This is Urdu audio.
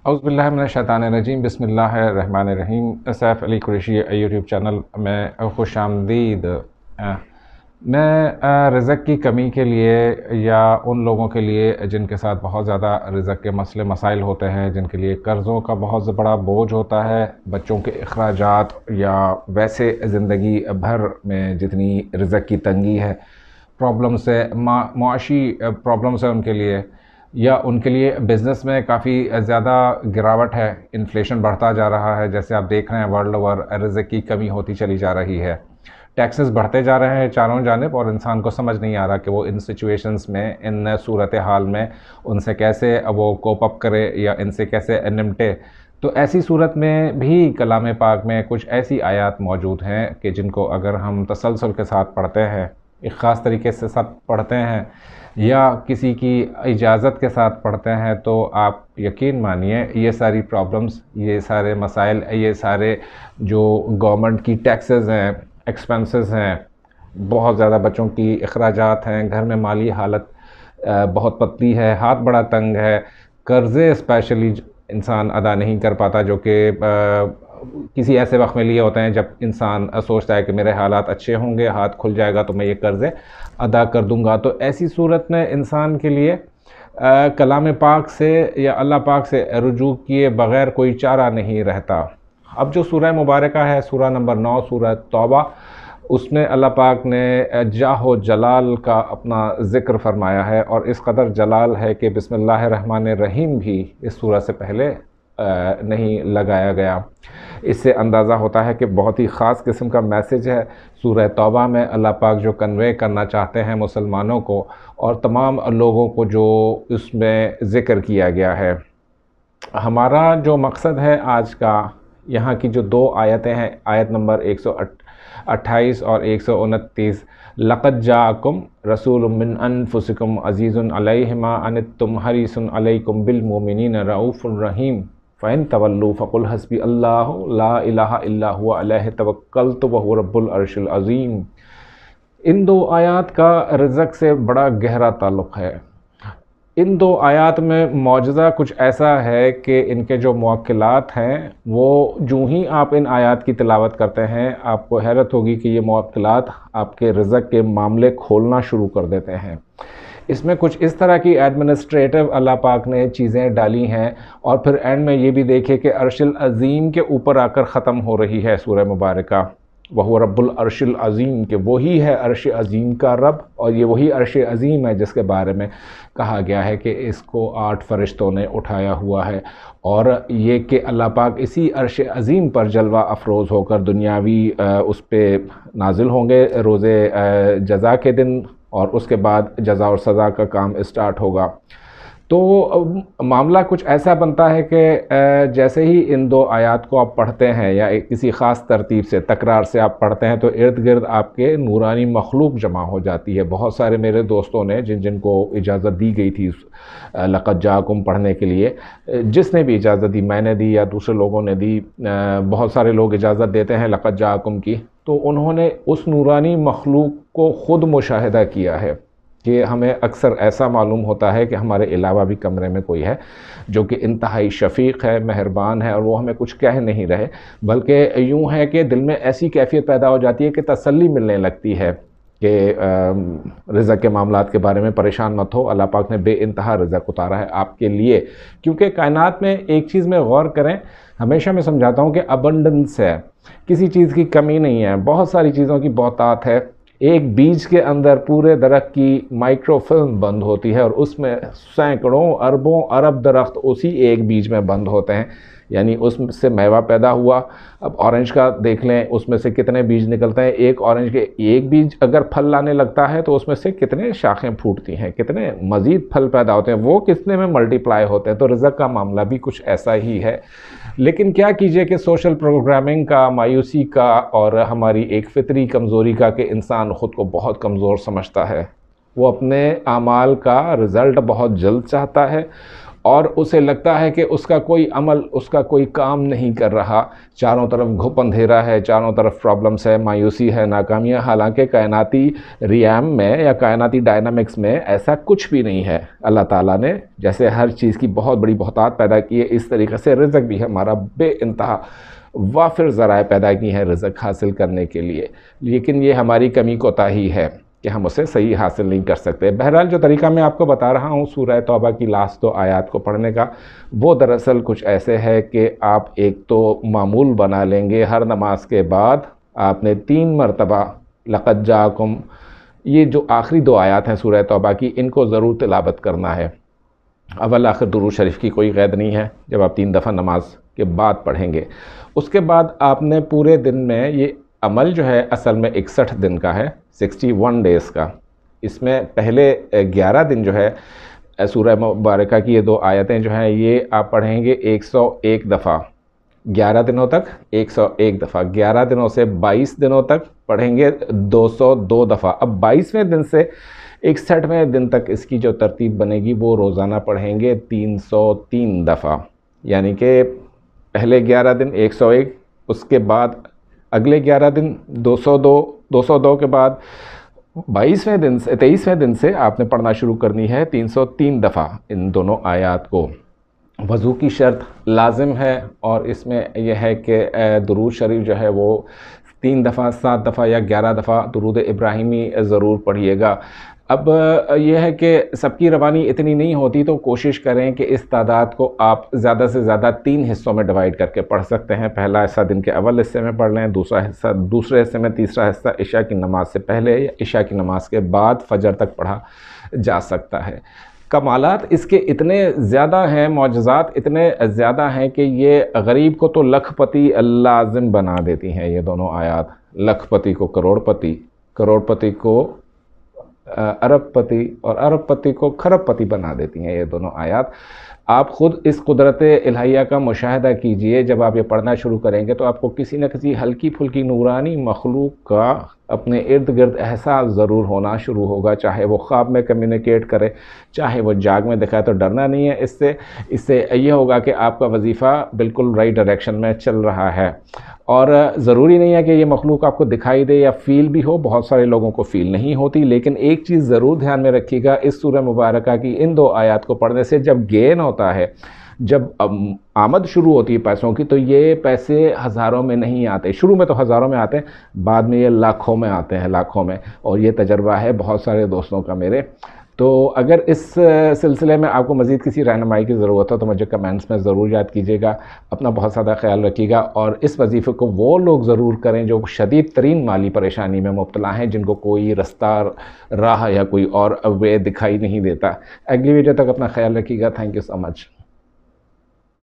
اعوذ باللہ من الشیطان الرجیم، بسم اللہ الرحمن الرحیم۔ سیف علی قریشی یوٹیوب چینل میں خوش آمدید۔ میں رزق کی کمی کے لیے یا ان لوگوں کے لیے جن کے ساتھ بہت زیادہ رزق کے مسئلے مسائل ہوتے ہیں، جن کے لیے قرضوں کا بہت بڑا بوجھ ہوتا ہے، بچوں کے اخراجات یا ویسے زندگی بھر میں جتنی رزق کی تنگی ہے، پرابلمس ہے، معاشی پرابلمس ہیں ان کے لیے، یا ان کے لیے بزنس میں کافی زیادہ گراوٹ ہے، انفلیشن بڑھتا جا رہا ہے، جیسے آپ دیکھ رہے ہیں ورلڈ اوور رزق کی کمی ہوتی چلی جا رہی ہے، ٹیکسز بڑھتے جا رہے ہیں چاروں جانب، اور انسان کو سمجھ نہیں آ رہا کہ وہ ان سچویشنز میں، ان صورتحال میں ان سے کیسے وہ کوپ اپ کرے یا ان سے کیسے نمٹے۔ تو ایسی صورت میں بھی کلام پاک میں کچھ ایسی آیات موجود ہیں کہ جن کو اگر ہم تسلسل کے ساتھ پڑھتے ہیں، ایک خاص طریقے سے سب پڑھتے ہیں یا کسی کی اجازت کے ساتھ پڑھتے ہیں، تو آپ یقین مانیے یہ ساری پرابلمز، یہ سارے مسائل، یہ سارے جو گورنمنٹ کی ٹیکسز ہیں، ایکسپنسز ہیں، بہت زیادہ بچوں کی اخراجات ہیں، گھر میں مالی حالت بہت پتلی ہے، ہاتھ بڑا تنگ ہے، قرضے اسپیشلی انسان ادا نہیں کر پاتا، جو کہ کسی ایسے وقت میں لیے ہوتے ہیں جب انسان سوچتا ہے کہ میرے حالات اچھے ہوں گے، ہاتھ کھل جائے گا تو میں یہ قرضے ادا کر دوں گا۔ تو ایسی صورت میں انسان کے لیے کلام پاک سے یا اللہ پاک سے رجوع کیے بغیر کوئی چارہ نہیں رہتا۔ اب جو سورہ مبارکہ ہے، سورہ نمبر 9، سورہ توبہ، اس میں اللہ پاک نے جاہ و جلال کا اپنا ذکر فرمایا ہے، اور اس قدر جلال ہے کہ بسم اللہ الرحمن الرحیم بھی اس سورہ سے پہلے نہیں لگایا گیا۔ اس سے اندازہ ہوتا ہے کہ بہت ہی خاص قسم کا میسج ہے سورہ توبہ میں اللہ پاک جو کنوے کرنا چاہتے ہیں مسلمانوں کو اور تمام لوگوں کو، جو اس میں ذکر کیا گیا ہے۔ ہمارا جو مقصد ہے آج کا، یہاں کی جو دو آیتیں ہیں، آیت نمبر 128 اور 129، لَقَدْ جَاءَكُمْ رَسُولٌ مِّنْ أَنفُسِكُمْ عَزِيزٌ عَلَيْهِ مَا عَنِتُّمْ حَرِيصٌ عَلَيْكُمْ بِالْمُؤْمِنِينَ رَءُوفٌ رَحِيمٌ فَإِن تَوَلُّوا فَقُلْ حَسْبِيَ اللَّهُ لَا إِلَٰهَ إِلَّا هُوَ عَلَيْهِ تَوَكَّلْتُ وَهُوَ رَبُّ الْعَرْشِ الْعَظِيمِ۔ ان دو آیات کا رزق سے بڑا گہرا تعلق ہے۔ ان دو آیات میں معجزہ کچھ ایسا ہے کہ ان کے جو موکلات ہیں، وہ جو ہی آپ ان آیات کی تلاوت کرتے ہیں، آپ کو حیرت ہوگی کہ یہ موکلات آپ کے رزق کے معاملے کھولنا شروع کر دیتے ہیں۔ اس میں کچھ اس طرح کی ایڈمنسٹریٹو اللہ پاک نے چیزیں ڈالی ہیں، اور پھر اینڈ میں یہ بھی دیکھے کہ عرش العظیم کے اوپر آ کر ختم ہو رہی ہے سورہ مبارکہ، وَهُوَ رَبُّ الْعَرْشِ الْعَظِيمِ، کہ وہی ہے عرش عظیم کا رب، اور یہ وہی عرش عظیم ہے جس کے بارے میں کہا گیا ہے کہ اس کو 8 فرشتوں نے اٹھایا ہوا ہے، اور یہ کہ اللہ پاک اسی عرش عظیم پر جلوہ افروز ہو کر دنیاوی اس پہ نازل ہوں گے روز جزا کے دن، اور اس کے بعد جزا اور سزا کا کام اسٹارٹ ہوگا۔ تو معاملہ کچھ ایسا بنتا ہے کہ جیسے ہی ان دو آیات کو آپ پڑھتے ہیں یا کسی خاص ترتیب سے، تکرار سے آپ پڑھتے ہیں، تو ارد گرد آپ کے نورانی مخلوق جمع ہو جاتی ہے۔ بہت سارے میرے دوستوں نے جن کو اجازت دی گئی تھی لَقَدْ جَاءَكُمْ پڑھنے کے لیے، جس نے بھی اجازت دی، میں نے دی یا دوسرے لوگوں نے دی، بہت سارے لوگ اجازت دیتے ہیں لَقَدْ جَاءَكُمْ کی، تو انہوں نے اس نورانی مخلوق کو خود مشاہدہ کیا ہے کہ ہمیں اکثر ایسا معلوم ہوتا ہے کہ ہمارے علاوہ بھی کمرے میں کوئی ہے جو کہ انتہائی شفیق ہے، مہربان ہے، اور وہ ہمیں کچھ کہہ نہیں رہے، بلکہ یوں ہے کہ دل میں ایسی کیفیت پیدا ہو جاتی ہے کہ تسلی ملنے لگتی ہے کہ رزق کے معاملات کے بارے میں پریشان مت ہو، اللہ پاک نے بے انتہا رزق اتارا ہے آپ کے لیے۔ کیونکہ کائنات میں ایک چیز میں غور کریں، ہمیشہ میں سمجھاتا ہوں کہ ابنڈنس ہے، کسی چیز کی کمی نہیں ہے، بہت ساری چیزوں کی بہتات ہے۔ ایک بیج کے اندر پورے درخت کی مائکرو فلم بند ہوتی ہے، اور اس میں سینکڑوں اربوں ارب درخت اسی ایک بیج میں بند ہوتے ہیں، یعنی اس سے میوہ پیدا ہوا۔ اب اورنج کا دیکھ لیں، اس میں سے کتنے بیج نکلتے ہیں، ایک اورنج کے ایک بیج اگر پھل لانے لگتا ہے تو اس میں سے کتنے شاخیں پھوٹتی ہیں، کتنے مزید پھل پیدا ہوتے ہیں، وہ کتنے میں ملٹی پلائی ہوتے ہیں۔ تو رزق کا معاملہ بھی کچھ ایسا ہی ہے، لیکن کیا کیجئے کہ سوشل پروگرامنگ کا، مایوسی کا، اور ہماری ایک فطری کمزوری کا کہ انسان خود کو بہت کمزور سمجھتا ہے، وہ اپنے اعمال کا رزلٹ بہت جلد چاہتا ہے، اور اسے لگتا ہے کہ اس کا کوئی عمل، اس کا کوئی کام نہیں کر رہا، چاروں طرف گھپ اندھیرا ہے، چاروں طرف پرابلمس ہے، مایوسی ہے، ناکامیاں، حالانکہ کائناتی ریام میں یا کائناتی ڈائنامکس میں ایسا کچھ بھی نہیں ہے۔ اللہ تعالیٰ نے جیسے ہر چیز کی بہت بڑی بہتات پیدا کی ہے، اس طریقے سے رزق بھی ہمارا بے انتہا وافر ذرائع پیدا کی ہیں رزق حاصل کرنے کے لیے، لیکن یہ ہماری کمی کوتاہی ہے کہ ہم اسے صحیح حاصل نہیں کر سکتے۔ بہرحال جو طریقہ میں آپ کو بتا رہا ہوں سورہ توبہ کی لاسٹ 2 آیات کو پڑھنے کا، وہ دراصل کچھ ایسے ہے کہ آپ ایک تو معمول بنا لیں گے، ہر نماز کے بعد آپ نے 3 مرتبہ لقد جاءکم، یہ جو آخری 2 آیات ہیں سورہ توبہ کی، ان کو ضرور تلاوت کرنا ہے۔ اول آخر درود شریف کی کوئی قید نہیں ہے جب آپ 3 دفعہ نماز کے بعد پڑھیں گے۔ اس کے بعد آپ نے پورے دن میں، یہ عمل جو ہے اصل میں 61 دن کا ہے، 61 ڈیز کا، اس میں پہلے 11 دن جو ہے سورہ مبارکہ کی یہ 2 آیتیں جو ہیں یہ آپ پڑھیں گے 101 دفعہ، 11 دنوں تک 101 دفعہ، 11 دنوں سے 22 دنوں تک پڑھیں گے 202 دفعہ۔ اب 22ویں دن سے 61ویں دن تک اس کی جو ترتیب بنے گی وہ روزانہ پڑھیں گے 303 دفعہ، یعنی کہ پہلے 11 دن 101، اس کے بعد اگلے 11 دن 202 کے بعد 22ویں دن سے 23ویں دن سے آپ نے پڑھنا شروع کرنی ہے 303 دفعہ ان دونوں آیات کو۔ وضو کی شرط لازم ہے، اور اس میں یہ ہے کہ درود شریف جو ہے وہ 3 دفعہ، 7 دفعہ یا 11 دفعہ درود ابراہیمی ضرور پڑھیے گا۔ اب یہ ہے کہ سب کی روانی اتنی نہیں ہوتی، تو کوشش کریں کہ اس تعداد کو آپ زیادہ سے زیادہ 3 حصوں میں ڈیوائیڈ کر کے پڑھ سکتے ہیں۔ پہلا حصہ دن کے اول حصے میں پڑھ لیں، دوسرے حصے میں، تیسرا حصہ عشاء کی نماز سے پہلے یا عشاء کی نماز کے بعد فجر تک پڑھا جا سکتا ہے۔ کمالات اس کے اتنے زیادہ ہیں، معجزات اتنے زیادہ ہیں کہ یہ غریب کو تو لکھ پتی لازم بنا دیتی ہیں یہ دونوں آیات، لکھ پتی کو کروڑ پتی، کروڑ پتی کو ارب پتی، اور ارب پتی کو کھرب پتی بنا دیتی ہیں یہ دونوں آیات۔ آپ خود اس قدرت الہیہ کا مشاہدہ کیجئے، جب آپ یہ پڑھنا شروع کریں گے تو آپ کو کسی نہ کسی ہلکی پھلکی نورانی مخلوق کا اپنے ارد گرد احساس ضرور ہونا شروع ہوگا، چاہے وہ خواب میں کمیونیکیٹ کرے، چاہے وہ جاگ میں دکھائے۔ تو ڈرنا نہیں ہے اس سے یہ ہوگا کہ آپ کا وظیفہ بالکل رائٹ ڈائریکشن میں چل رہا ہے۔ اور ضروری نہیں ہے کہ یہ مخلوق آپ کو دکھائی دے یا فیل بھی ہو، بہت سارے لوگوں کو فیل نہیں ہوتی، لیکن ایک چیز ضرور دھیان میں رکھیے گا، اس سورہ مبارکہ کی ان 2 آیات کو پڑھنے سے جب گین ہوتا ہے، جب آمد شروع ہوتی ہے پیسوں کی، تو یہ پیسے ہزاروں میں نہیں آتے، شروع میں تو ہزاروں میں آتے ہیں، بعد میں یہ لاکھوں میں آتے ہیں، لاکھوں میں، اور یہ تجربہ ہے بہت سارے دوستوں کا میرے۔ تو اگر اس سلسلے میں آپ کو مزید کسی رہنمائی کی ضرورت ہو تو مجھے کمنٹس میں ضرور یاد کیجیے گا۔ اپنا بہت زیادہ خیال رکھیے گا، اور اس وظیفے کو وہ لوگ ضرور کریں جو شدید ترین مالی پریشانی میں مبتلا ہیں، جن کو کوئی رستہ، راہ یا کوئی اور وے دکھائی نہیں دیتا۔ اگلی ویڈیو تک اپنا خیال رکھیے گا۔ Thank you so much.